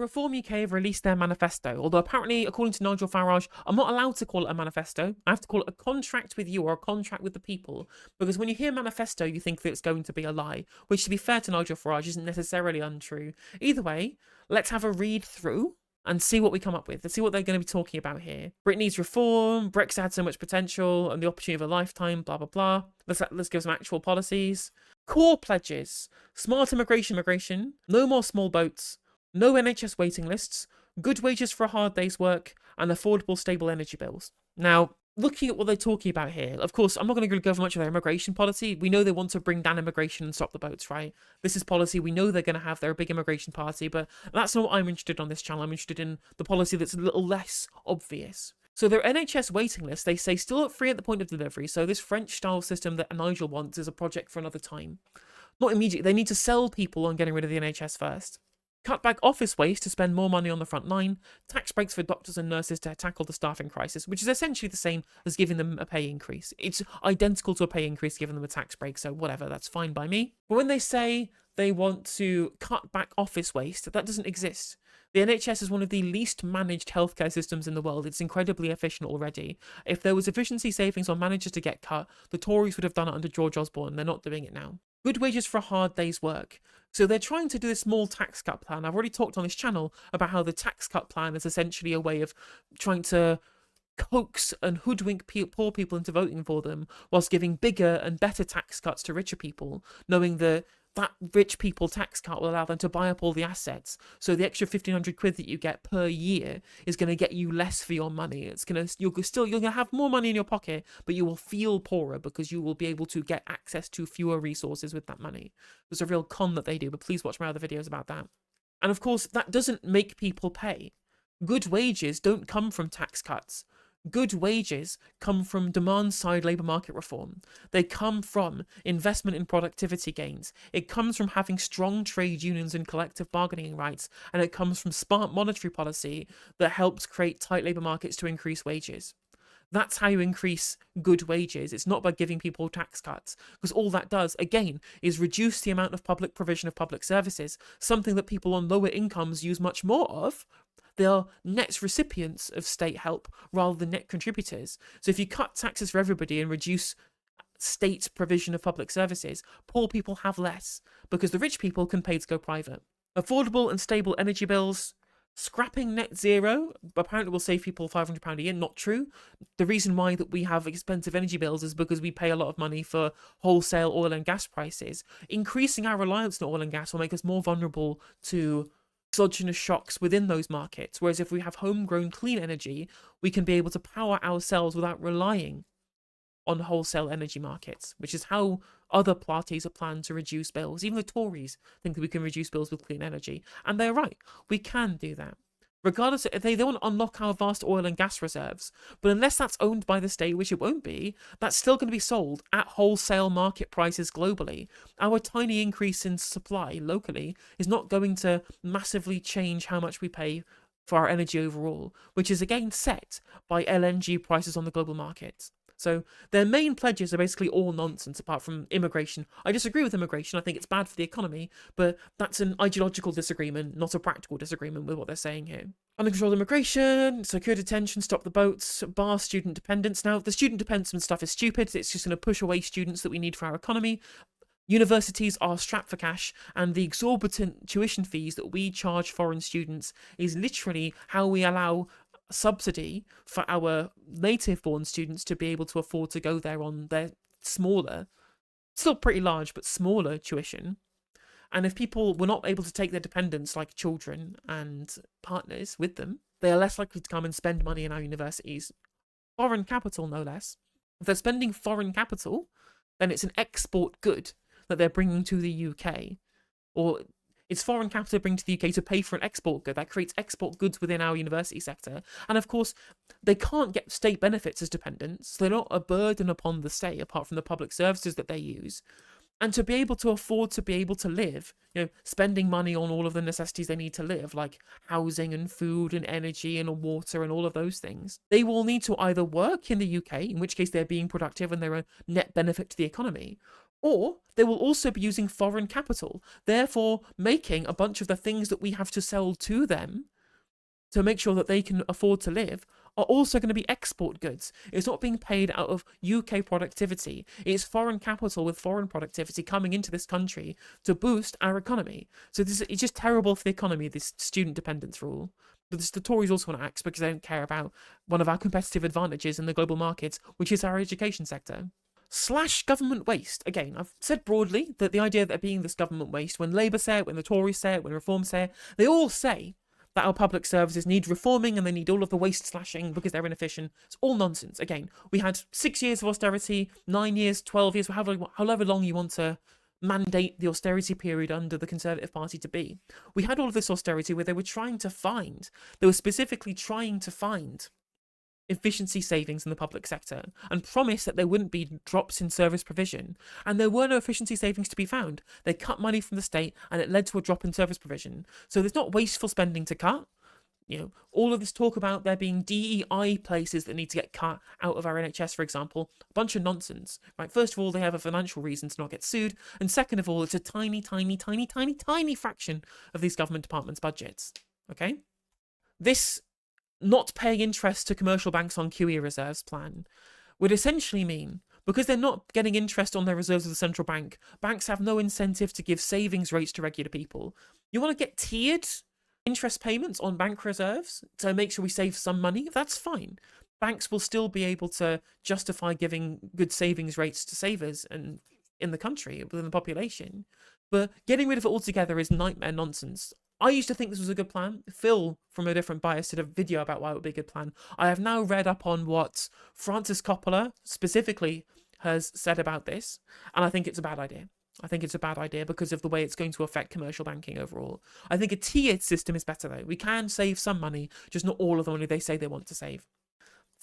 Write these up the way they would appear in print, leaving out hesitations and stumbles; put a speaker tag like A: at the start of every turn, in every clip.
A: Reform UK have released their manifesto, although apparently, according to Nigel Farage, I'm not allowed to call it a manifesto. I have to call it a contract with you or a contract with the people, because when you hear manifesto, you think that it's going to be a lie, which, to be fair to Nigel Farage, isn't necessarily untrue. Either way, let's have a read through and see what we come up with. Let's see what they're going to be talking about here. Britain needs reform, Brexit had so much potential, and the opportunity of a lifetime, blah, blah, blah. Let's give some actual policies. Core pledges: smart immigration, no more small boats, no NHS waiting lists, good wages for a hard day's work, and affordable, stable energy bills. Now, looking at what they're talking about here, of course, I'm not going to go over much of their immigration policy. We know they want to bring down immigration and stop the boats, right? This is policy. We know they're going to have their big immigration party, but that's not what I'm interested in on this channel. I'm interested in the policy that's a little less obvious. So their NHS waiting list, they say, still at free at the point of delivery. So this French-style system that Nigel wants is a project for another time. Not immediately. They need to sell people on getting rid of the NHS first. Cut back office waste to spend more money on the front line, tax breaks for doctors and nurses to tackle the staffing crisis, which is essentially the same as giving them a pay increase. It's identical to a pay increase, giving them a tax break, so whatever, that's fine by me. But when they say they want to cut back office waste, that doesn't exist. The NHS is one of the least managed healthcare systems in the world. It's incredibly efficient already. If there was efficiency savings on managers to get cut, the Tories would have done it under George Osborne. They're not doing it now. Good wages for a hard day's work. So they're trying to do this small tax cut plan. I've already talked on this channel about how the tax cut plan is essentially a way of trying to coax and hoodwink poor people into voting for them, whilst giving bigger and better tax cuts to richer people, knowing that rich people tax cut will allow them to buy up all the assets. So the extra 1,500 quid that you get per year is going to get you less for your money. You're going to have more money in your pocket, but you will feel poorer because you will be able to get access to fewer resources with that money. There's a real con that they do, but please watch my other videos about that. And of course, that doesn't make people pay. Good wages don't come from tax cuts. Good wages come from demand-side labour market reform. They come from investment in productivity gains. It comes from having strong trade unions and collective bargaining rights. And it comes from smart monetary policy that helps create tight labour markets to increase wages. That's how you increase good wages. It's not by giving people tax cuts, because all that does, again, is reduce the amount of public provision of public services, something that people on lower incomes use much more of. They are net recipients of state help rather than net contributors. So if you cut taxes for everybody and reduce state provision of public services, poor people have less because the rich people can pay to go private. Affordable and stable energy bills. Scrapping net zero apparently will save people £500 a year. Not true. The reason why that we have expensive energy bills is because we pay a lot of money for wholesale oil and gas prices. Increasing our reliance on oil and gas will make us more vulnerable to exogenous shocks within those markets, whereas if we have homegrown clean energy, we can be able to power ourselves without relying on wholesale energy markets, which is how other parties are planning to reduce bills. Even the Tories think that we can reduce bills with clean energy, and they're right, we can do that. Regardless, they want to unlock our vast oil and gas reserves, but unless that's owned by the state, which it won't be, that's still going to be sold at wholesale market prices globally. Our tiny increase in supply locally is not going to massively change how much we pay for our energy overall, which is again set by LNG prices on the global markets. So their main pledges are basically all nonsense apart from immigration. I disagree with immigration. I think it's bad for the economy, but that's an ideological disagreement, not a practical disagreement with what they're saying here. Uncontrolled immigration, secure detention, stop the boats, bar student dependence. Now, the student dependence stuff is stupid. It's just going to push away students that we need for our economy. Universities are strapped for cash, and the exorbitant tuition fees that we charge foreign students is literally how we allow subsidy for our native-born students to be able to afford to go there on their smaller, still pretty large, but smaller tuition. And if people were not able to take their dependents, like children and partners, with them, they are less likely to come and spend money in our universities. Foreign capital, no less. If they're spending foreign capital, then it's an export good that they're bringing to the UK. Or it's foreign capital bring to the UK to pay for an export good. That creates export goods within our university sector. And of course, they can't get state benefits as dependents. So they're not a burden upon the state, apart from the public services that they use. And to be able to afford to be able to live, spending money on all of the necessities they need to live, like housing and food and energy and water and all of those things, they will need to either work in the UK, in which case they're being productive and they're a net benefit to the economy, Or they will also be using foreign capital, therefore making a bunch of the things that we have to sell to them to make sure that they can afford to live are also going to be export goods. It's not being paid out of UK productivity. It's foreign capital with foreign productivity coming into this country to boost our economy. So it's just terrible for the economy, this student dependence rule. But the Tories also want to axe because they don't care about one of our competitive advantages in the global markets, which is our education sector. Slash government waste. Again, I've said broadly that the idea that there being this government waste, when Labour say it, when the Tories say it, when Reform say it, they all say that our public services need reforming and they need all of the waste slashing because they're inefficient. It's all nonsense. Again, we had 6 years of austerity, 9 years, 12 years, however long you want to mandate the austerity period under the Conservative Party to be. We had all of this austerity where they were specifically trying to find efficiency savings in the public sector and promised that there wouldn't be drops in service provision, and there were no efficiency savings to be found. They cut money from the state and it led to a drop in service provision. So there's not wasteful spending to cut. All of this talk about there being DEI places that need to get cut out of our NHS, for example, a bunch of nonsense, right? First of all, they have a financial reason to not get sued, and second of all, it's a tiny fraction of these government departments' budgets, okay? This not paying interest to commercial banks on QE reserves plan would essentially mean, because they're not getting interest on their reserves of the central bank, banks have no incentive to give savings rates to regular people. You want to get tiered interest payments on bank reserves to make sure we save some money? That's fine. Banks will still be able to justify giving good savings rates to savers and in the country, within the population. But getting rid of it altogether is nightmare nonsense. I used to think this was a good plan. Phil, from A Different Bias, did a video about why it would be a good plan. I have now read up on what Francis Coppola specifically has said about this, and I think it's a bad idea. I think it's a bad idea because of the way it's going to affect commercial banking overall. I think a tiered system is better, though. We can save some money, just not all of the money they say they want to save.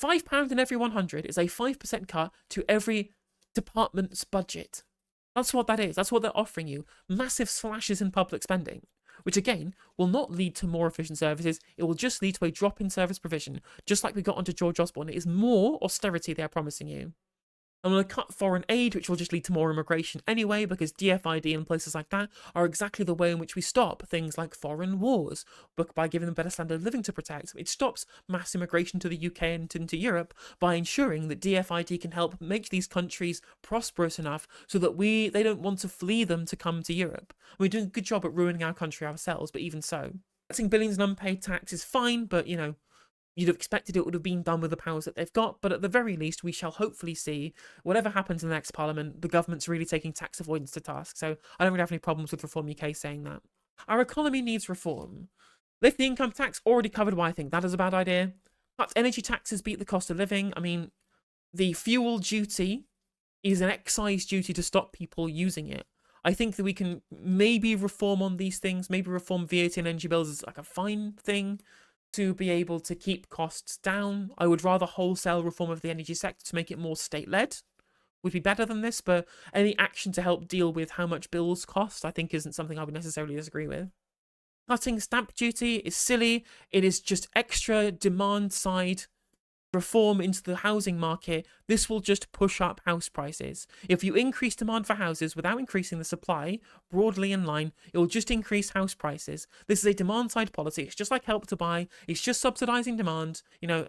A: £5 in every 100 is a 5% cut to every department's budget. That's what that is. That's what they're offering you. Massive slashes in public spending, which again will not lead to more efficient services. It will just lead to a drop in service provision, just like we got onto George Osborne. It is more austerity they are promising you. I'm going to cut foreign aid, which will just lead to more immigration anyway, because DFID and places like that are exactly the way in which we stop things like foreign wars, but by giving them better standard of living to protect. It stops mass immigration to the UK and into Europe by ensuring that DFID can help make these countries prosperous enough so that they don't want to flee them to come to Europe. We're doing a good job at ruining our country ourselves, but even so. Taxing billions in unpaid tax is fine, but you'd have expected it would have been done with the powers that they've got, but at the very least, we shall hopefully see, whatever happens in the next parliament, the government's really taking tax avoidance to task. So I don't really have any problems with Reform UK saying that. Our economy needs reform. Lift the income tax, already covered why I think that is a bad idea. Cut energy taxes, beat the cost of living. I mean, the fuel duty is an excise duty to stop people using it. I think that we can maybe reform on these things, maybe reform VAT and energy bills is like a fine thing to be able to keep costs down. I would rather wholesale reform of the energy sector to make it more state-led would be better than this, but any action to help deal with how much bills cost I think isn't something I would necessarily disagree with. Cutting stamp duty is silly. It is just extra demand side reform into the housing market. This will just push up house prices. If you increase demand for houses without increasing the supply broadly in line, it will just increase house prices. This is a demand side policy. It's just like Help to Buy. It's just subsidizing demand.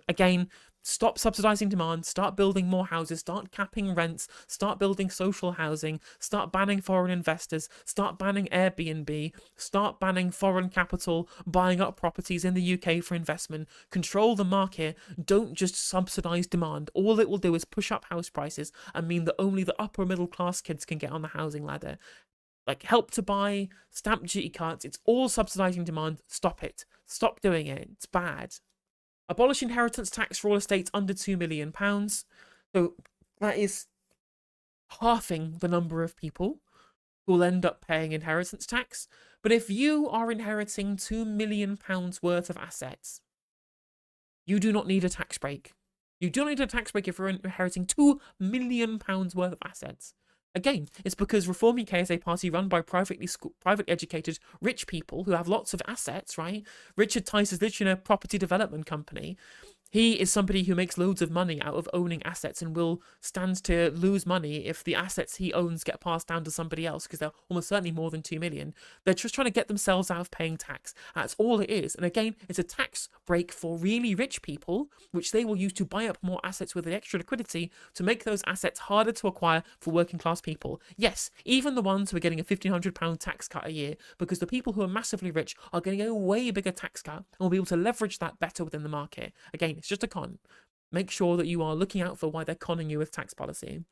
A: Again, stop subsidizing demand, start building more houses, start capping rents, start building social housing, start banning foreign investors, start banning Airbnb, start banning foreign capital buying up properties in the UK for investment. Control the market. Don't just subsidize demand. All it will do is push up house prices and mean that only the upper middle class kids can get on the housing ladder. Like Help to Buy, stamp duty cuts, it's all subsidizing demand. Stop it. Stop doing it. It's bad. Abolish inheritance tax for all estates under £2 million. So that is halving the number of people who will end up paying inheritance tax. But if you are inheriting £2 million worth of assets, you do not need a tax break. You do not need a tax break if you're inheriting £2 million worth of assets. Again, it's because Reform UK is a party run by privately educated rich people who have lots of assets, right? Richard Tice is literally in a property development company. He is somebody who makes loads of money out of owning assets and will stand to lose money if the assets he owns get passed down to somebody else, because they're almost certainly more than 2 million. They're just trying to get themselves out of paying tax. That's all it is. And again, it's a tax break for really rich people, which they will use to buy up more assets with the extra liquidity to make those assets harder to acquire for working class people. Yes, even the ones who are getting a £1,500 tax cut a year, because the people who are massively rich are getting a way bigger tax cut and will be able to leverage that better within the market. Again, it's just a con. Make sure that you are looking out for why they're conning you with tax policy.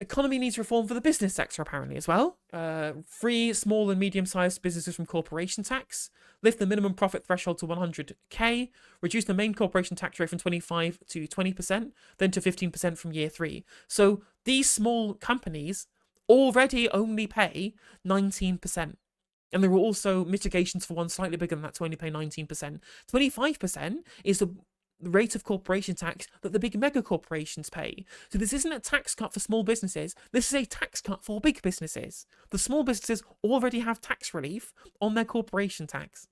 A: Economy needs reform for the business sector, apparently, as well. Free small and medium-sized businesses from corporation tax. Lift the minimum profit threshold to 100k. Reduce the main corporation tax rate from 25 to 20%, then to 15% from year 3. So these small companies already only pay 19%. And there were also mitigations for one slightly bigger than that to only pay 19%. 25% is the rate of corporation tax that the big mega corporations pay. So this isn't a tax cut for small businesses. This is a tax cut for big businesses. The small businesses already have tax relief on their corporation tax.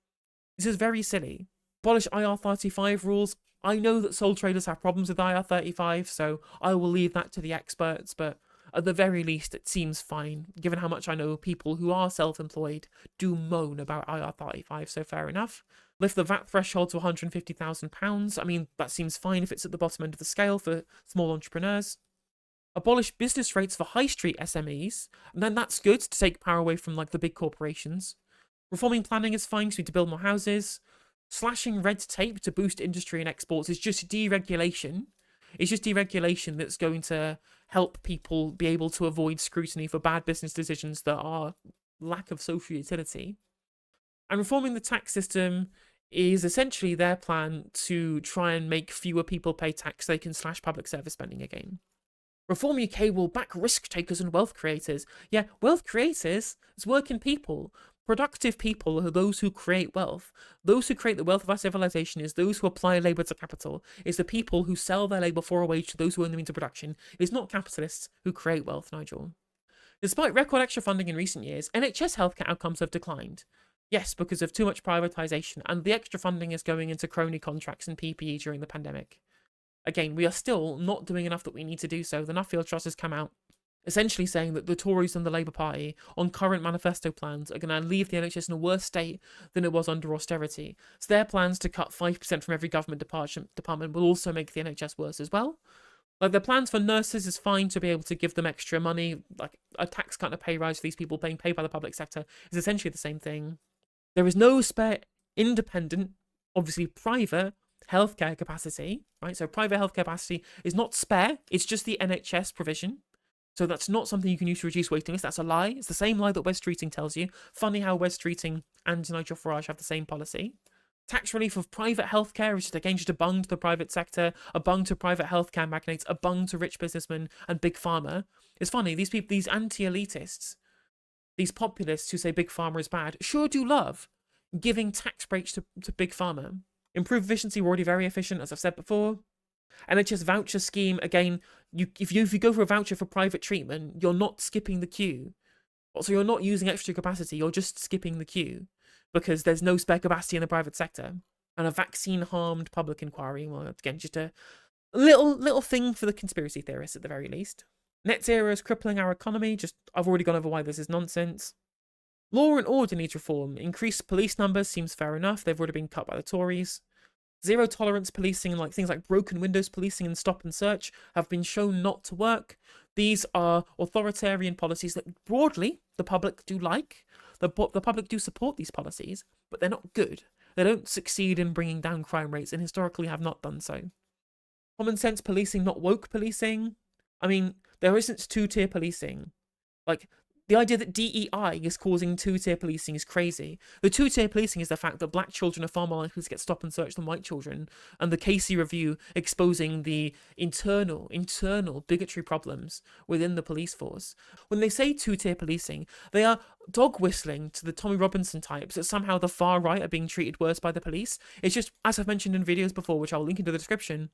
A: This is very silly. Abolish IR35 rules. I know that sole traders have problems with IR35, so I will leave that to the experts, but at the very least, it seems fine, given how much I know people who are self-employed do moan about IR35, so fair enough. Lift the VAT threshold to £150,000. I mean, that seems fine if it's at the bottom end of the scale for small entrepreneurs. Abolish business rates for high street SMEs, and then that's good to take power away from like the big corporations. Reforming planning is fine because we need to build more houses. Slashing red tape to boost industry and exports is just deregulation. It's just deregulation that's going to help people be able to avoid scrutiny for bad business decisions that are lack of social utility. And reforming the tax system is essentially their plan to try and make fewer people pay tax so they can slash public service spending again. Reform UK will back risk takers and wealth creators. Yeah, wealth creators is working people. Productive people are those who create wealth. Those who create the wealth of our civilization is those who apply labour to capital. It's the people who sell their labour for a wage to those who earn the means of production. It is not capitalists who create wealth, Nigel. Despite record extra funding in recent years, NHS healthcare outcomes have declined. Yes, because of too much privatisation, and the extra funding is going into crony contracts and PPE during the pandemic. Again, we are still not doing enough that we need to do so. The Nuffield Trust has come out essentially saying that the Tories and the Labour Party on current manifesto plans are going to leave the NHS in a worse state than it was under austerity. So their plans to cut 5% from every government department will also make the NHS worse as well. Like, their plans for nurses is fine to be able to give them extra money, like a tax cut and a pay rise for these people being paid by the public sector is essentially the same thing. There is no spare independent, obviously private, healthcare capacity, right? So private healthcare capacity is not spare, it's just the NHS provision. So that's not something you can use to reduce waiting lists. That's a lie. It's the same lie that Wes Streeting tells you. Funny how Wes Streeting and Nigel Farage have the same policy. Tax relief of private healthcare is just, again, just a bung to the private sector, a bung to private healthcare magnates, a bung to rich businessmen and big pharma. It's funny, these people, these anti-elitists, these populists who say big pharma is bad, sure do love giving tax breaks to big pharma. Improve efficiency, we're already very efficient, as I've said before. NHS voucher scheme, again, if you go for a voucher for private treatment, you're not skipping the queue. So you're not using extra capacity, you're just skipping the queue because there's no spare capacity in the private sector. And a vaccine-harmed public inquiry, well, again, just a little thing for the conspiracy theorists at the very least. Net zero is crippling our economy. I've already gone over why this is nonsense. Law and order needs reform. Increased police numbers seems fair enough. They've already been cut by the Tories. Zero tolerance policing and things like broken windows policing and stop and search have been shown not to work. These are authoritarian policies that broadly the public do like. The public do support these policies, but they're not good. They don't succeed in bringing down crime rates and historically have not done so. Common sense policing, not woke policing. I mean, there isn't two-tier policing. Like, the idea that DEI is causing two-tier policing is crazy. The two-tier policing is the fact that black children are far more likely to get stop and searched than white children, and the Casey review exposing the internal bigotry problems within the police force. When they say two-tier policing, they are dog whistling to the Tommy Robinson types that somehow the far right are being treated worse by the police. It's just, as I've mentioned in videos before, which I'll link into the description,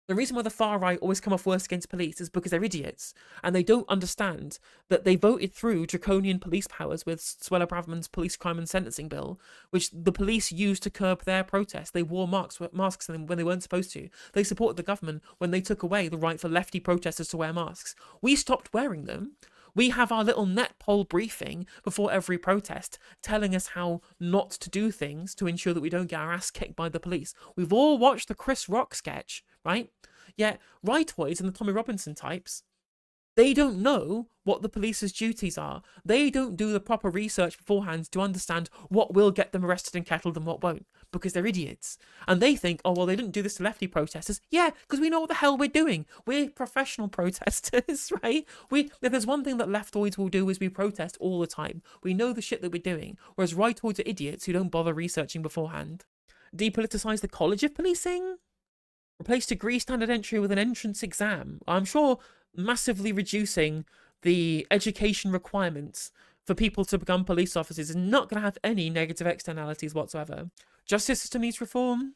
A: The reason why the far right always come off worse against police is because they're idiots and they don't understand that they voted through draconian police powers with Suella Braverman's police crime and sentencing bill, which the police used to curb their protests. They wore masks when they weren't supposed to. They supported the government when they took away the right for lefty protesters to wear masks. We stopped wearing them. We have our little net poll briefing before every protest telling us how not to do things to ensure that we don't get our ass kicked by the police. We've all watched the Chris Rock sketch, right? Yet rightoids and the Tommy Robinson types, they don't know what the police's duties are. They don't do the proper research beforehand to understand what will get them arrested and kettled and what won't, because they're idiots. And they think, oh, well, they didn't do this to lefty protesters. Yeah, because we know what the hell we're doing. We're professional protesters, right? If there's one thing that leftoids will do is we protest all the time. We know the shit that we're doing, whereas rightoids are idiots who don't bother researching beforehand. Depoliticize the College of Policing? Replace degree standard entry with an entrance exam. I'm sure massively reducing the education requirements for people to become police officers is not going to have any negative externalities whatsoever. Justice system needs reform.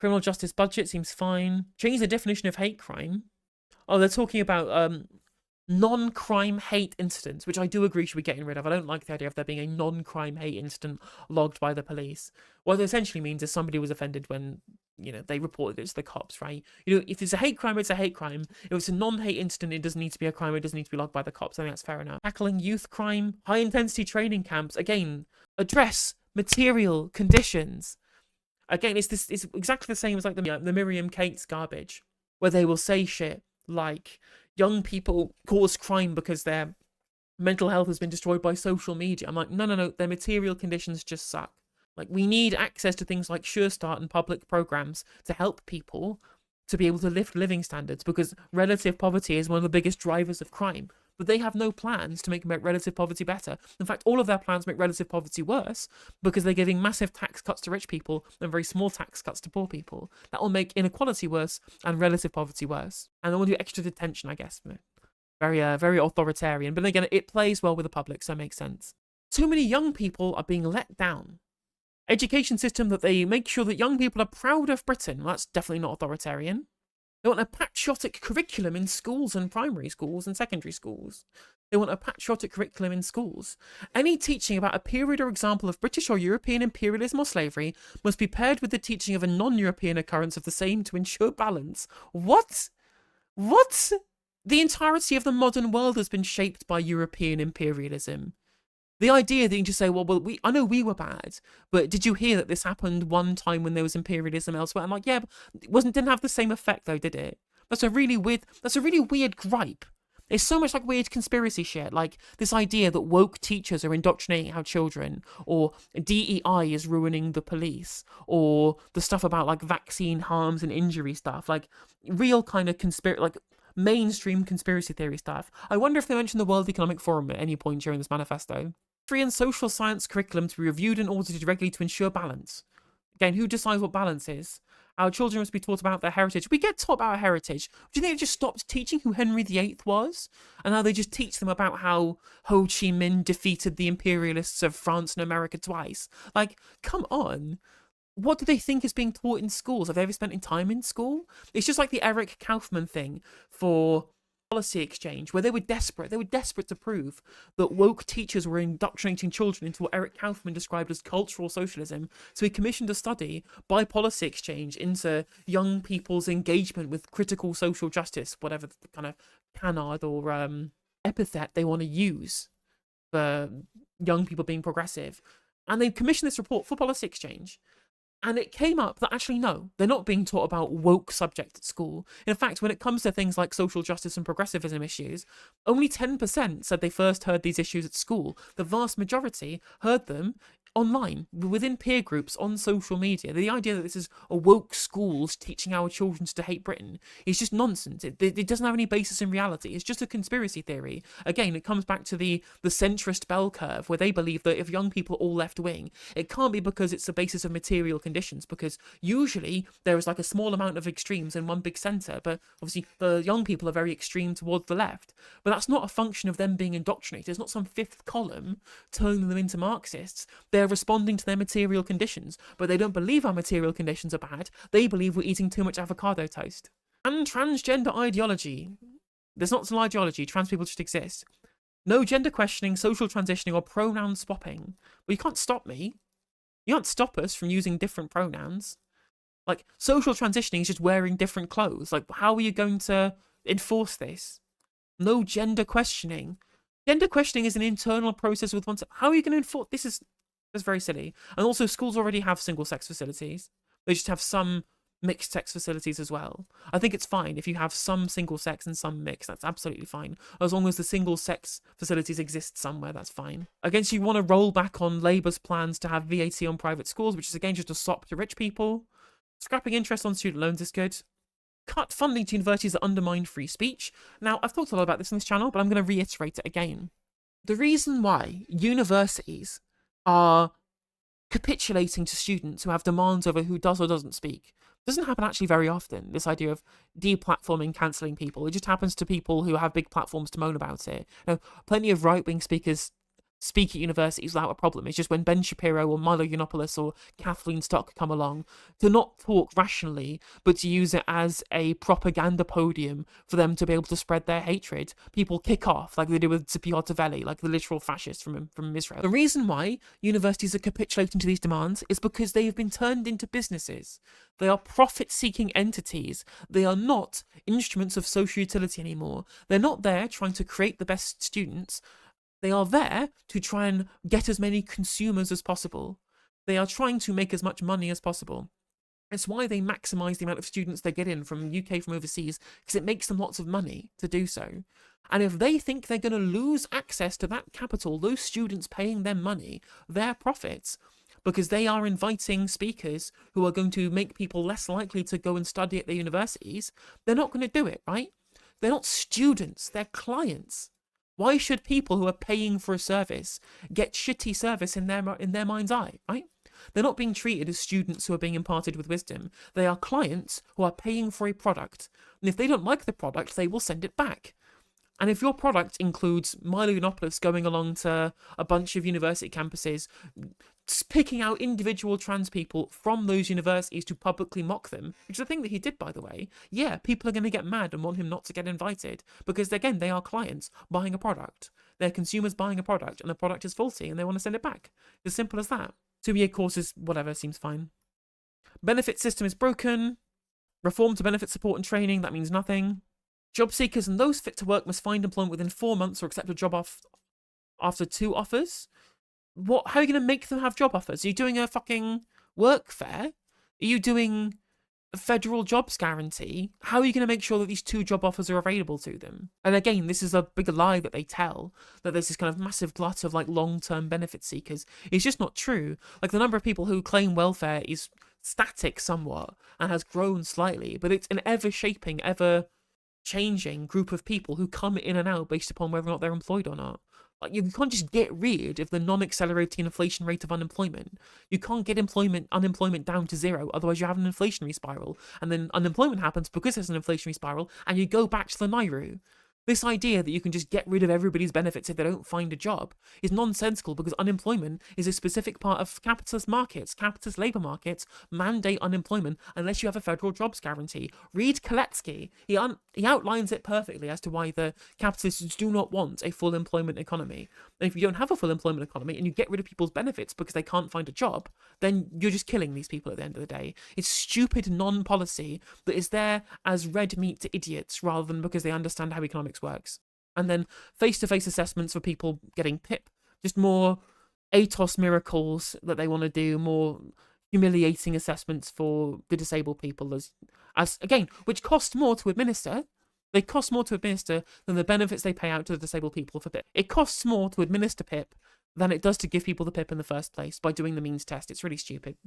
A: Criminal justice budget seems fine. Change the definition of hate crime. Oh, they're talking about non-crime hate incidents, which I do agree should be getting rid of. I don't like the idea of there being a non-crime hate incident logged by the police. What it essentially means is somebody was offended when, they reported it to the cops, right? If it's a hate crime, it's a hate crime. If it's a non-hate incident, it doesn't need to be a crime. It doesn't need to be logged by the cops. I think that's fair enough. Tackling youth crime, high-intensity training camps. Again, address material conditions. Again, it's exactly the same as like the Miriam Cates garbage, where they will say shit like young people cause crime because their mental health has been destroyed by social media. I'm like, no, their material conditions just suck. Like, we need access to things like Sure Start and public programs to help people to be able to lift living standards, because relative poverty is one of the biggest drivers of crime. But they have no plans to make relative poverty better. In fact, all of their plans make relative poverty worse because they're giving massive tax cuts to rich people and very small tax cuts to poor people. That will make inequality worse and relative poverty worse. And they will do extra detention, I guess. Very, very authoritarian. But then again, it plays well with the public, so it makes sense. Too many young people are being let down. Education system that they make sure that young people are proud of Britain. Well, that's definitely not authoritarian. They want a patriotic curriculum in schools and primary schools and secondary schools. They want a patriotic curriculum in schools. Any teaching about a period or example of British or European imperialism or slavery must be paired with the teaching of a non-European occurrence of the same to ensure balance. What? The entirety of the modern world has been shaped by European imperialism. The idea that you can just say, I know we were bad, but did you hear that this happened one time when there was imperialism elsewhere? I'm like, yeah, but it didn't have the same effect though, did it? That's a really weird gripe. It's so much like weird conspiracy shit, like this idea that woke teachers are indoctrinating our children, or DEI is ruining the police, or the stuff about like vaccine harms and injury stuff, like real kind of mainstream conspiracy theory stuff. I wonder if they mention the World Economic Forum at any point during this manifesto. Free and social science curriculum to be reviewed and audited regularly to ensure balance. Again, who decides what balance is? Our children must be taught about their heritage. We get taught about our heritage. Do you think they just stopped teaching who Henry VIII was? And now they just teach them about how Ho Chi Minh defeated the imperialists of France and America twice? Like, come on. What do they think is being taught in schools? Have they ever spent any time in school? It's just like the Eric Kaufman thing for policy exchange, where they were desperate to prove that woke teachers were indoctrinating children into what Eric Kaufman described as cultural socialism. So he commissioned a study by policy exchange into young people's engagement with critical social justice, whatever the kind of canard or epithet they want to use for young people being progressive. And they commissioned this report for policy exchange. And it came up that actually, no, they're not being taught about woke subjects at school. In fact, when it comes to things like social justice and progressivism issues, only 10% said they first heard these issues at school. The vast majority heard them online, within peer groups, on social media. The idea that this is a woke schools teaching our children to hate Britain is just nonsense. It doesn't have any basis in reality. It's just a conspiracy theory. Again, it comes back to the centrist bell curve, where they believe that if young people are all left-wing, it can't be because it's the basis of material conditions, because usually there is like a small amount of extremes in one big centre, but obviously the young people are very extreme towards the left. But that's not a function of them being indoctrinated. It's not some fifth column turning them into Marxists. They're responding to their material conditions, but they don't believe our material conditions are bad. They believe we're eating too much avocado toast. And transgender ideology. There's not an ideology. Trans people just exist. No gender questioning, social transitioning, or pronoun swapping. Well, you can't stop me. You can't stop us from using different pronouns. Like, social transitioning is just wearing different clothes. Like, how are you going to enforce this? No gender questioning. Gender questioning is an internal process with oneself. How are you going to enforce this? That's very silly. And also, schools already have single-sex facilities. They just have some mixed-sex facilities as well. I think it's fine if you have some single-sex and some mixed. That's absolutely fine. As long as the single-sex facilities exist somewhere, that's fine. Against, you want to roll back on Labour's plans to have VAT on private schools, which is, again, just a sop to rich people. Scrapping interest on student loans is good. Cut funding to universities that undermine free speech. Now, I've talked a lot about this on this channel, but I'm going to reiterate it again. The reason why universities are capitulating to students who have demands over who does or doesn't speak doesn't happen actually very often. This idea of deplatforming, cancelling people, it just happens to people who have big platforms to moan about it. Now, plenty of right-wing speakers speak at universities without a problem. It's just when Ben Shapiro or Milo Yiannopoulos or Kathleen Stock come along, to not talk rationally, but to use it as a propaganda podium for them to be able to spread their hatred, people kick off like they did with Zipi Ottaveli, like the literal fascist from Israel. The reason why universities are capitulating to these demands is because they have been turned into businesses. They are profit-seeking entities. They are not instruments of social utility anymore. They're not there trying to create the best students. They are there to try and get as many consumers as possible. They are trying to make as much money as possible. It's why they maximise the amount of students they get in from UK, from overseas, because it makes them lots of money to do so. And if they think they're going to lose access to that capital, those students paying them money, their profits, because they are inviting speakers who are going to make people less likely to go and study at their universities, they're not going to do it, right? They're not students, they're clients. Why should people who are paying for a service get shitty service in their mind's eye, right? They're not being treated as students who are being imparted with wisdom. They are clients who are paying for a product. And if they don't like the product, they will send it back. And if your product includes Milo Yiannopoulos going along to a bunch of university campuses, picking out individual trans people from those universities to publicly mock them, which is a thing that he did, by the way, yeah, people are going to get mad and want him not to get invited. Because, again, they are clients buying a product. They're consumers buying a product, and the product is faulty, and they want to send it back. As simple as that. 2-year courses, whatever, seems fine. Benefit system is broken. Reform to benefit support and training, that means nothing. Job seekers and those fit to work must find employment within 4 months or accept a job after 2 offers. What? How are you going to make them have job offers? Are you doing a fucking work fair? Are you doing a federal jobs guarantee? How are you going to make sure that these 2 job offers are available to them? And again, this is a big lie that they tell, that there's this kind of massive glut of like long-term benefit seekers. It's just not true. Like, the number of people who claim welfare is static somewhat and has grown slightly, but it's an ever-shaping, ever-changing group of people who come in and out based upon whether or not they're employed or not. Like, you can't just get rid of the non-accelerating inflation rate of unemployment. You can't get unemployment down to 0, otherwise you have an inflationary spiral. And then unemployment happens because there's an inflationary spiral, and you go back to the Nauru. This idea that you can just get rid of everybody's benefits if they don't find a job is nonsensical, because unemployment is a specific part of capitalist markets. Capitalist labour markets mandate unemployment unless you have a federal jobs guarantee. Read Koletsky. He outlines it perfectly as to why the capitalists do not want a full employment economy. And if you don't have a full employment economy and you get rid of people's benefits because they can't find a job, then you're just killing these people at the end of the day. It's stupid non-policy that is there as red meat to idiots rather than because they understand how economics works. And then face-to-face assessments for people getting PIP. Just more ATOS miracles that they want to do, more humiliating assessments for the disabled people as again, which cost more to administer. They cost more to administer than the benefits they pay out to the disabled people for PIP. It costs more to administer PIP than it does to give people the PIP in the first place by doing the means test. It's really stupid.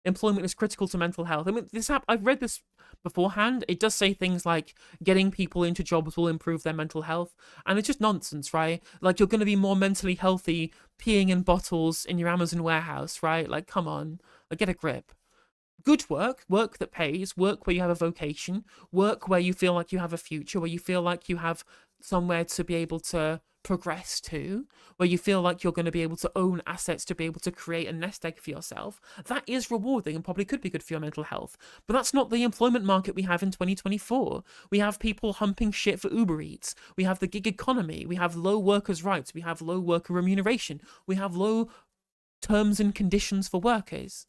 A: Employment is critical to mental health. I mean, I've read this beforehand. It does say things like getting people into jobs will improve their mental health, and it's just nonsense, right? Like, you're going to be more mentally healthy peeing in bottles in your Amazon warehouse, right? Like, come on, like, get a grip. Good work that pays, work where you have a vocation, work where you feel like you have a future, where you feel like you have somewhere to be able to progress to, where you feel like you're going to be able to own assets to be able to create a nest egg for yourself, that is rewarding and probably could be good for your mental health. But that's not the employment market we have in 2024. We have people humping shit for Uber Eats. We have the gig economy. We have low workers' rights. We have low worker remuneration. We have low terms and conditions for workers.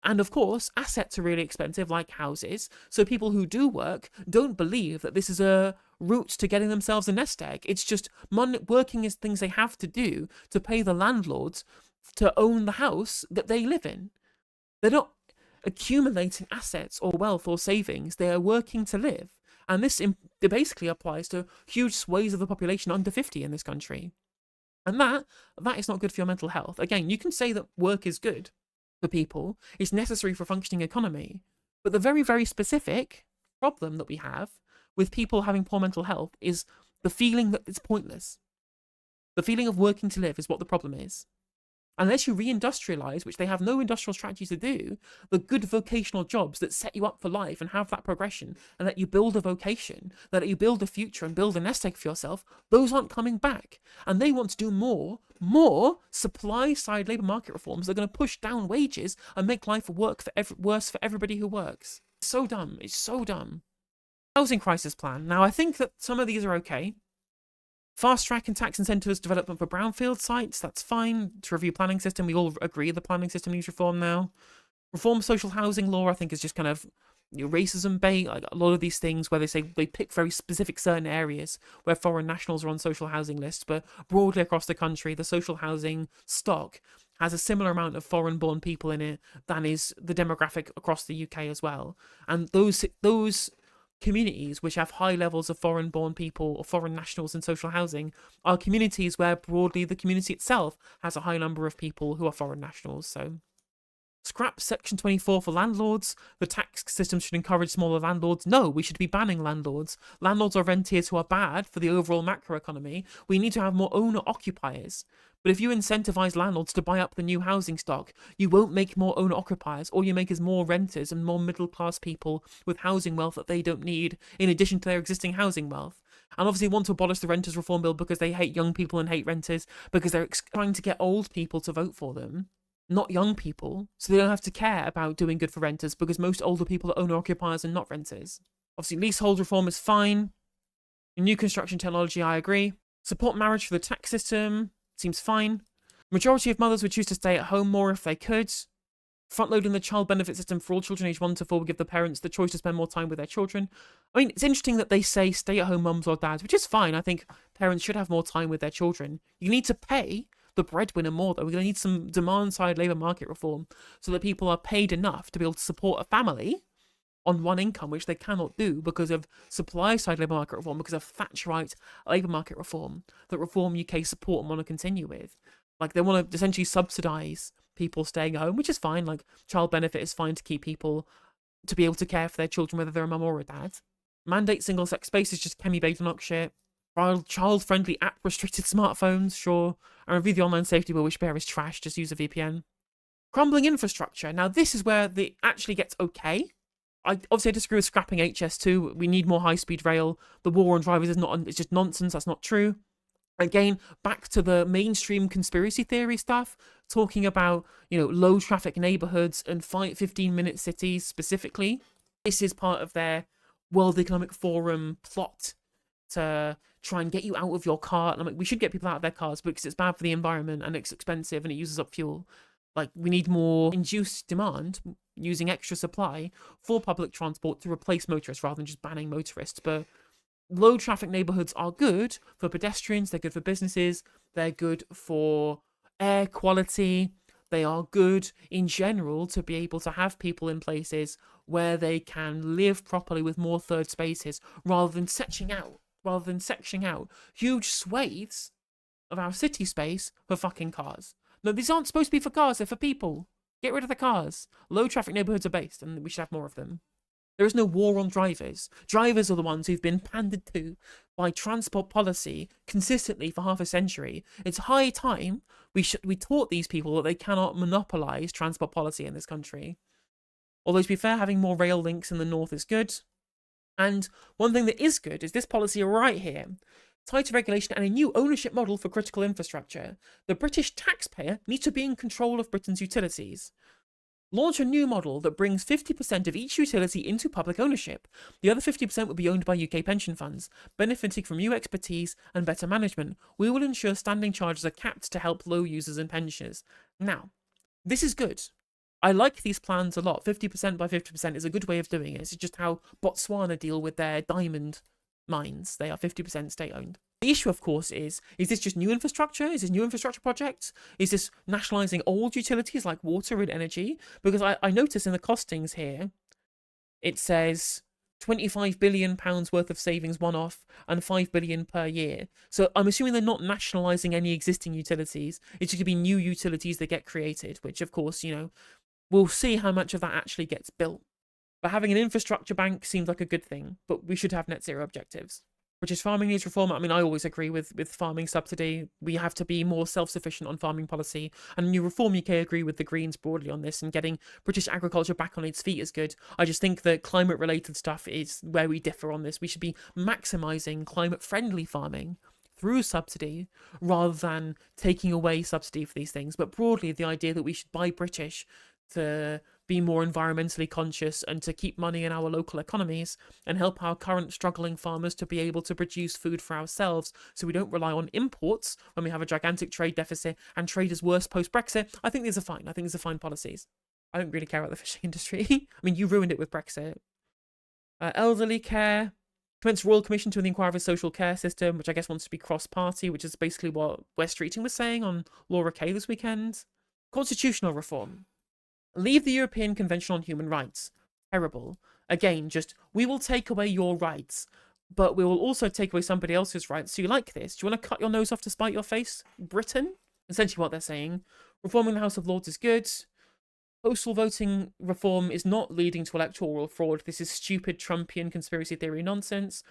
A: And of course, assets are really expensive, like houses. So people who do work don't believe that this is a route to getting themselves a nest egg. It's just working is things they have to do to pay the landlords to own the house that they live in. They're not accumulating assets or wealth or savings. They are working to live. And this basically applies to huge swathes of the population under 50 in this country. And that is not good for your mental health. Again, you can say that work is good for people, it's necessary for a functioning economy. But the very, very specific problem that we have with people having poor mental health is the feeling that it's pointless. The feeling of working to live is what the problem is. Unless you reindustrialize, which they have no industrial strategy to do, the good vocational jobs that set you up for life and have that progression and let you build a vocation, that let you build a future and build a nest egg for yourself, those aren't coming back. And they want to do more supply-side labour market reforms that are going to push down wages and make life worse for everybody who works. It's so dumb. It's so dumb. Housing crisis plan. Now, I think that some of these are okay. Fast track and tax incentives development for brownfield sites, that's fine. To review planning system, we all agree the planning system needs reform now. Reform social housing law, I think, is just kind of racism bait. Like a lot of these things where they say they pick very specific certain areas where foreign nationals are on social housing lists, but broadly across the country, the social housing stock has a similar amount of foreign-born people in it than is the demographic across the UK as well. And those communities which have high levels of foreign-born people or foreign nationals in social housing are communities where broadly the community itself has a high number of people who are foreign nationals. So scrap Section 24 for landlords. The tax system should encourage smaller landlords. No, we should be banning landlords. Landlords are rentiers who are bad for the overall macroeconomy. We need to have more owner-occupiers. But if you incentivize landlords to buy up the new housing stock, you won't make more owner-occupiers. All you make is more renters and more middle-class people with housing wealth that they don't need, in addition to their existing housing wealth. And obviously want to abolish the Renters Reform Bill because they hate young people and hate renters, because they're trying to get old people to vote for them, not young people, so they don't have to care about doing good for renters, because most older people are owner-occupiers and not renters. Obviously, leasehold reform is fine. New construction technology, I agree. Support marriage for the tax system seems fine. Majority of mothers would choose to stay at home more if they could. Front-loading the child benefit system for all children aged 1 to 4 would give the parents the choice to spend more time with their children. I mean, it's interesting that they say stay-at-home mums or dads, which is fine. I think parents should have more time with their children. You need to pay the breadwinner more, though. We're going to need some demand-side labour market reform so that people are paid enough to be able to support a family on one income, which they cannot do because of supply-side labour market reform, because of Thatcherite labour market reform that Reform UK support and want to continue with. Like, they want to essentially subsidise people staying at home, which is fine. Like, child benefit is fine to keep people to be able to care for their children, whether they're a mum or a dad. Mandate single-sex space is just Kemi Badenoch shit. Child-friendly app-restricted smartphones, sure. And review the online safety bill, which bear is trash, just use a VPN. Crumbling infrastructure. Now, this is where it actually gets okay. I disagree with scrapping HS2. We need more high-speed rail. The war on drivers it's just nonsense. That's not true. Again, back to the mainstream conspiracy theory stuff, talking about, low traffic neighborhoods and 15-minute cities specifically. This is part of their World Economic Forum plot to try and get you out of your car. And I'm like, we should get people out of their cars because it's bad for the environment and it's expensive and it uses up fuel. Like, we need more induced demand using extra supply for public transport to replace motorists rather than just banning motorists. But low traffic neighborhoods are good for pedestrians, they're good for businesses, they're good for air quality, they are good in general to be able to have people in places where they can live properly with more third spaces rather than sectioning out huge swathes of our city space for fucking cars. No, these aren't supposed to be for cars, they're for people. Get rid of the cars. Low traffic neighborhoods are based, and we should have more of them. There is no war on drivers. Drivers are the ones who've been pandered to by transport policy consistently for half a century. It's high time we taught these people that they cannot monopolise transport policy in this country. Although, to be fair, having more rail links in the north is good. And one thing that is good is this policy right here. tighter regulation and a new ownership model for critical infrastructure. The British taxpayer needs to be in control of Britain's utilities. Launch a new model that brings 50% of each utility into public ownership. The other 50% will be owned by UK pension funds, benefiting from new expertise and better management. We will ensure standing charges are capped to help low users and pensioners. Now, this is good. I like these plans a lot. 50% by 50% is a good way of doing it. It's just how Botswana deal with their diamond mines. They are 50% state-owned. The issue, of course, is this just new infrastructure? Is this new infrastructure projects? Is this nationalising old utilities like water and energy? Because I notice in the costings here, it says £25 billion worth of savings one-off and £5 billion per year. So I'm assuming they're not nationalising any existing utilities. It's going to be new utilities that get created, which, of course, we'll see how much of that actually gets built. But having an infrastructure bank seems like a good thing, but we should have net zero objectives. British farming needs reform. I mean, I always agree with farming subsidy. We have to be more self-sufficient on farming policy. And New Reform UK agree with the Greens broadly on this, and getting British agriculture back on its feet is good. I just think that climate-related stuff is where we differ on this. We should be maximising climate-friendly farming through subsidy rather than taking away subsidy for these things. But broadly, the idea that we should buy British to be more environmentally conscious and to keep money in our local economies and help our current struggling farmers to be able to produce food for ourselves so we don't rely on imports when we have a gigantic trade deficit and trade is worse post-Brexit. I think these are fine. I think these are fine policies. I don't really care about the fishing industry. I mean, you ruined it with Brexit. Elderly care. Commence Royal Commission to inquire of a social care system, which I guess wants to be cross-party, which is basically what West Streeting was saying on Laura Kay this weekend. Constitutional reform. Leave the European Convention on Human Rights. Terrible. Again, just, we will take away your rights, but we will also take away somebody else's rights. So you like this? Do you want to cut your nose off to spite your face? Britain? Essentially what they're saying. Reforming the House of Lords is good. Postal voting reform is not leading to electoral fraud. This is stupid Trumpian conspiracy theory nonsense.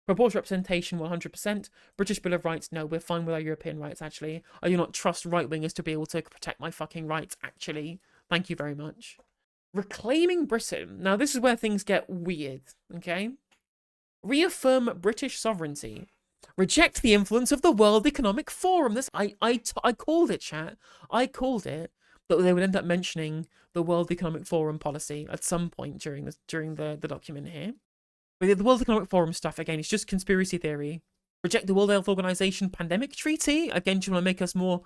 A: Proportional representation, 100%. British Bill of Rights, no, we're fine with our European rights, actually. I do not trust right-wingers to be able to protect my fucking rights, actually. Thank you very much. Reclaiming Britain. Now, this is where things get weird, okay? Reaffirm British sovereignty. Reject the influence of the World Economic Forum. This I called it, chat. I called it that they would end up mentioning the World Economic Forum policy at some point during the document here. But the World Economic Forum stuff, again, it's just conspiracy theory. Reject the World Health Organization pandemic treaty. Again, do you want to make us more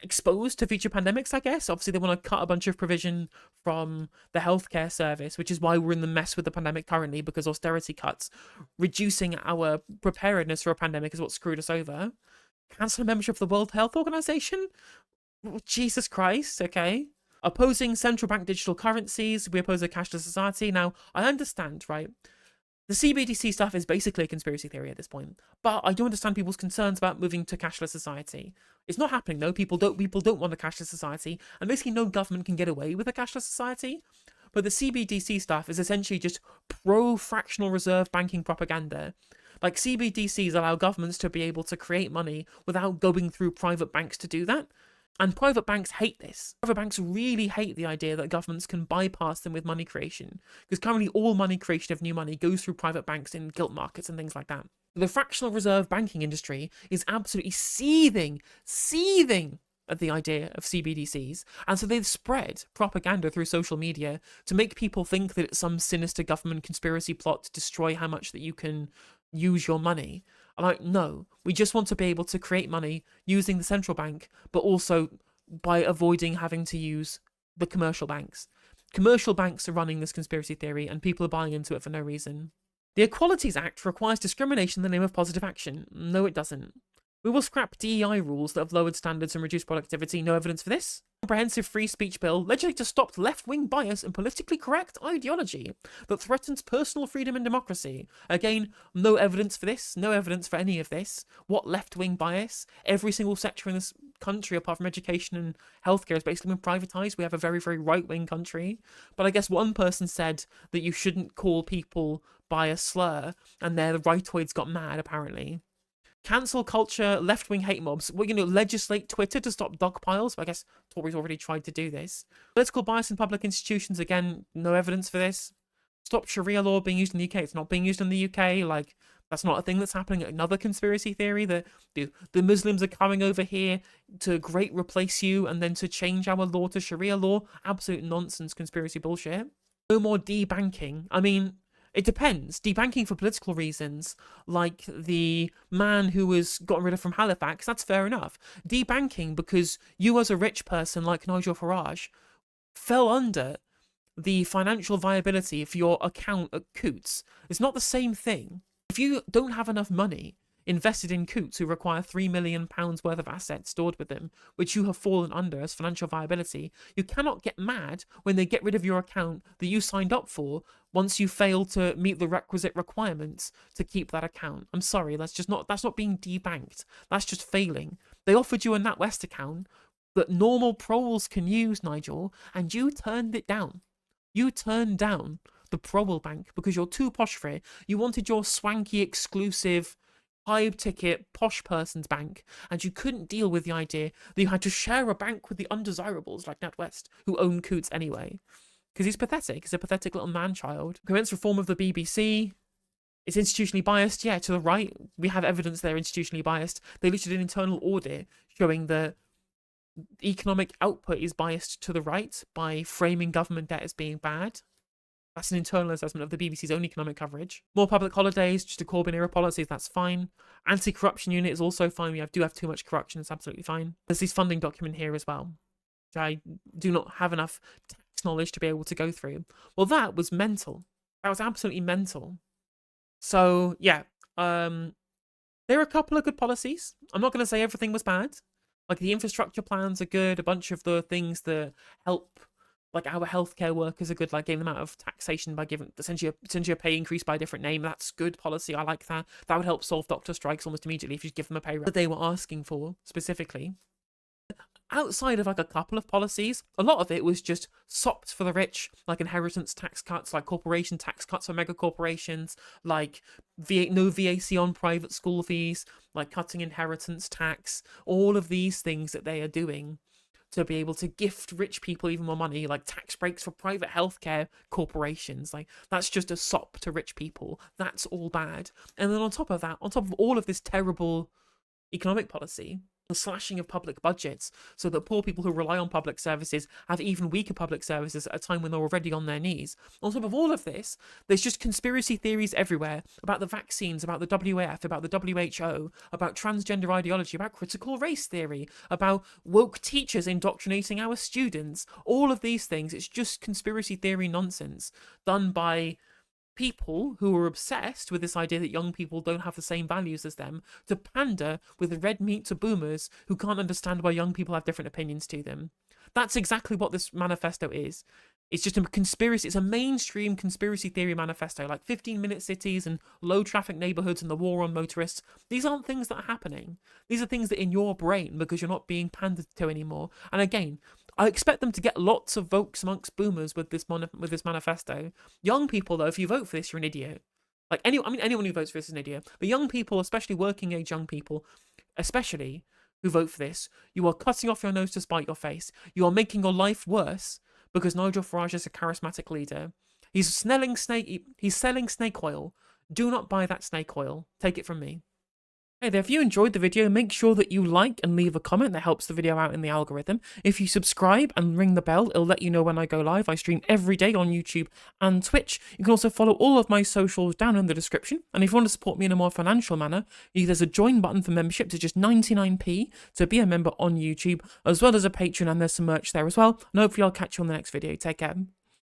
A: exposed to future pandemics, I guess? Obviously, they want to cut a bunch of provision from the healthcare service, which is why we're in the mess with the pandemic currently, because austerity cuts, reducing our preparedness for a pandemic is what screwed us over. Cancel membership of the World Health Organization? Jesus Christ, okay. Opposing central bank digital currencies. We oppose a cashless society. Now, I understand, right? The CBDC stuff is basically a conspiracy theory at this point, but I do understand people's concerns about moving to cashless society. It's not happening though. People don't want a cashless society, and basically no government can get away with a cashless society. But the CBDC stuff is essentially just pro-fractional reserve banking propaganda. Like, CBDCs allow governments to be able to create money without going through private banks to do that. And private banks hate this. Private banks really hate the idea that governments can bypass them with money creation, because currently all money creation of new money goes through private banks in gilt markets and things like that. The fractional reserve banking industry is absolutely seething at the idea of CBDCs, and so they've spread propaganda through social media to make people think that it's some sinister government conspiracy plot to destroy how much that you can use your money. I'm like, no, we just want to be able to create money using the central bank, but also by avoiding having to use the commercial banks. Commercial banks are running this conspiracy theory, and people are buying into it for no reason. The Equalities Act requires discrimination in the name of positive action. No, it doesn't. We will scrap DEI rules that have lowered standards and reduced productivity. No evidence for this. Comprehensive free speech bill. Legislators stopped left-wing bias and politically correct ideology that threatens personal freedom and democracy. Again, no evidence for this. No evidence for any of this. What left-wing bias? Every single sector in this country, apart from education and healthcare, has basically been privatized. We have a very, very right-wing country. But I guess one person said that you shouldn't call people by a slur, and the rightoids got mad, apparently. Cancel culture, left-wing hate mobs. We're going to legislate Twitter to stop dog piles. I guess Tories already tried to do this. Political bias in public institutions. Again, no evidence for this. Stop Sharia law being used in the UK. It's not being used in the UK. Like, That's not a thing that's happening. Another conspiracy theory that the Muslims are coming over here to great replace you and then to change our law to Sharia law. Absolute nonsense, conspiracy bullshit. No more debanking. I mean, it depends. Debanking for political reasons, like the man who was gotten rid of from Halifax, that's fair enough. Debanking because you as a rich person like Nigel Farage fell under the financial viability of your account at Coutts. It's not the same thing. If you don't have enough money invested in Coutts who require £3 million worth of assets stored with them, which you have fallen under as financial viability, you cannot get mad when they get rid of your account that you signed up for once you fail to meet the requisite requirements to keep that account. I'm sorry, that's not being debanked. That's just failing. They offered you a NatWest account that normal proles can use, Nigel, and you turned it down. You turned down the Prowell Bank because you're too posh for it. You wanted your swanky, exclusive, high-ticket, posh person's bank, and you couldn't deal with the idea that you had to share a bank with the undesirables like NatWest, who own Coutts anyway. Because he's pathetic. He's a pathetic little man-child. Commence reform of the BBC. It's institutionally biased. Yeah, to the right, we have evidence they're institutionally biased. They literally did an internal audit showing that economic output is biased to the right by framing government debt as being bad. That's an internal assessment of the BBC's own economic coverage. More public holidays, just a Corbyn-era policies, that's fine. Anti-corruption unit is also fine. We do have too much corruption, it's absolutely fine. There's this funding document here as well, which I do not have enough tax knowledge to be able to go through. Well, that was mental. That was absolutely mental. So, yeah, there are a couple of good policies. I'm not going to say everything was bad. Like, the infrastructure plans are good. A bunch of the things that help, like, our healthcare workers are good, like giving them out of taxation by giving essentially a pay increase by a different name. That's good policy. I like that. That would help solve doctor strikes almost immediately if you give them a pay rise that they were asking for specifically. Outside of like a couple of policies, a lot of it was just sops for the rich, like inheritance tax cuts, like corporation tax cuts for mega corporations, like no VAC on private school fees, like cutting inheritance tax, all of these things that they are doing to be able to gift rich people even more money, like tax breaks for private healthcare corporations. Like, that's just a sop to rich people. That's all bad. And then on top of that, on top of all of this terrible economic policy, the slashing of public budgets so that poor people who rely on public services have even weaker public services at a time when they're already on their knees. On top of all of this, there's just conspiracy theories everywhere about the vaccines, about the WAF, about the WHO, about transgender ideology, about critical race theory, about woke teachers indoctrinating our students. All of these things, it's just conspiracy theory nonsense done by people who are obsessed with this idea that young people don't have the same values as them to pander with red meat to boomers who can't understand why young people have different opinions to them. That's exactly what this manifesto is. It's just a conspiracy. It's a mainstream conspiracy theory manifesto, like 15-minute cities and low traffic neighborhoods and the war on motorists. These aren't things that are happening. These are things that in your brain because you're not being pandered to anymore. And again, I expect them to get lots of votes amongst boomers with this manifesto. Young people, though, if you vote for this, you're an idiot. Like, anyone who votes for this is an idiot. But young people, especially working age young people, especially who vote for this, you are cutting off your nose to spite your face. You are making your life worse because Nigel Farage is a charismatic leader. He's selling snake oil. Do not buy that snake oil. Take it from me. Hey there, if you enjoyed the video, make sure that you like and leave a comment. That helps the video out in the algorithm. If you subscribe and ring the bell, it'll let you know when I go live. I stream every day on YouTube and Twitch. You can also follow all of my socials down in the description. And if you want to support me in a more financial manner, there's a join button for membership to just 99p to be a member on YouTube, as well as a Patreon, and there's some merch there as well. And hopefully I'll catch you on the next video. Take care.